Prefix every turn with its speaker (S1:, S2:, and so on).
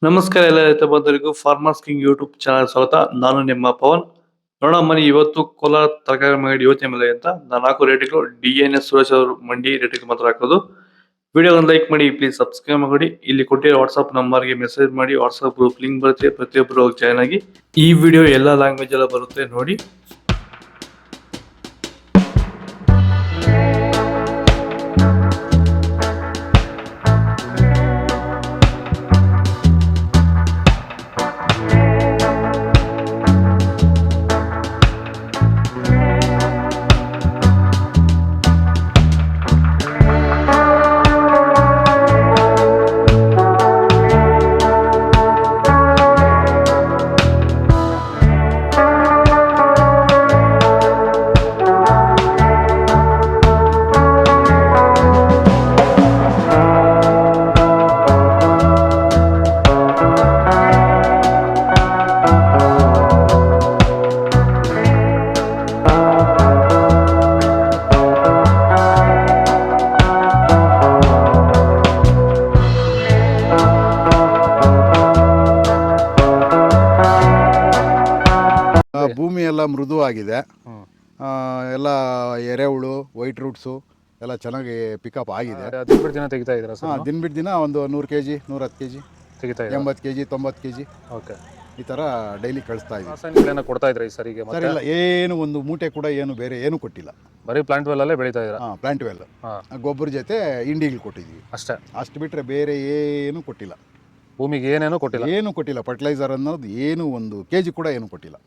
S1: ನಮಸ್ಕಾರ ಎಲ್ಲ ರೈತ ಬಂಧುಗಳಿಗೂ ಫಾರ್ಮರ್ಸ್ ಕಿಂಗ್ ಯೂಟ್ಯೂಬ್ ಚಾನಲ್ ಸ್ವಾಗತ. ನಾನು ನಿಮ್ಮ ಪವನ್. ನೋಡೋಣ ಮನಿ ಇವತ್ತು ಕೋಲಾರ ತರಕಾರಿ ಮಂಡಿ ಯೋಚನೆ ಮೇಲೆ ಅಂತ ನಾನು ಹಾಕೋ ರೇಟ್ಗಳು DNS ಸುರೇಶ್ ಅವರು ಮಂಡಿ ರೇಟ್ಗೆ ಮಾತ್ರ ಹಾಕೋದು. ವಿಡಿಯೋ ಒಂದು ಲೈಕ್ ಮಾಡಿ, ಪ್ಲೀಸ್ ಸಬ್ಸ್ಕ್ರೈಬ್ ಮಾಡಿ. ಇಲ್ಲಿ ಕೊಟ್ಟಿರೋ ವಾಟ್ಸ್ಆಪ್ ನಂಬರ್ಗೆ ಮೆಸೇಜ್ ಮಾಡಿ, ವಾಟ್ಸ್ಆಪ್ ಗ್ರೂಪ್ ಲಿಂಕ್ ಬರುತ್ತೆ, ಪ್ರತಿಯೊಬ್ಬರು ಜಾಯ್ನ್ ಆಗಿ. ಈ ವಿಡಿಯೋ ಎಲ್ಲ ಲ್ಯಾಂಗ್ವೇಜ್ ಎಲ್ಲ ಬರುತ್ತೆ ನೋಡಿ.
S2: ಭೂಮಿ ಎಲ್ಲ ಮೃದುವಾಗಿದೆ. ಎಲ್ಲ ಎರೆಹುಳು, ವೈಟ್ ರೂಟ್ಸು ಎಲ್ಲ ಚೆನ್ನಾಗಿ ಪಿಕಪ್ ಆಗಿದೆ.
S3: ದಿನ ಬಿಟ್ಟು ದಿನ ತೆಗಿತಾ ಇದ್ದೀರಾ ಸರ್?
S2: ದಿನ ಬಿಟ್ಟು ದಿನ ಒಂದು 100 kg 110 kg
S3: ತೆಗಿತಾ ಇದ್ದೀರಾ?
S2: 80 kg 90 kg
S3: ಓಕೆ.
S2: ಈ ಥರ ಡೈಲಿ ಕಳಿಸ್ತಾ ಇದ್ದೀವಿ.
S3: ರಾಸಾಯನಿಕಗಳನ್ನ ಕೊಡ್ತಾ ಇದ್ರಾ ಈ ಸರಿಗೆ?
S2: ಸರ್ ಇಲ್ಲ, ಏನು ಒಂದು ಮೂಟೆ ಕೂಡ ಏನು ಬೇರೆ ಏನು ಕೊಟ್ಟಿಲ್ಲ.
S3: ಬರೀ ಪ್ಲಾಂಟ್ ವೆಲ್ ಅಲ್ಲೇ ಬೆಳೀತಾ ಇದ್ದೀರಾ?
S2: ಪ್ಲಾಂಟ್ ವೆಲ್ ಗೊಬ್ಬರ ಜೊತೆ ಇಂಡಿಗಳು ಕೊಟ್ಟಿದ್ದೀವಿ
S3: ಅಷ್ಟೇ.
S2: ಅಷ್ಟು ಬಿಟ್ಟರೆ ಬೇರೆ ಏನು ಕೊಟ್ಟಿಲ್ಲ.
S3: ಭೂಮಿಗೆ ಏನೇನು ಕೊಟ್ಟಿಲ್ಲ?
S2: ಏನು ಕೊಟ್ಟಿಲ್ಲ. ಫರ್ಟಿಲೈಸರ್ ಅನ್ನೋದು ಏನು ಒಂದು KG ಕೂಡ ಏನು ಕೊಟ್ಟಿಲ್ಲ.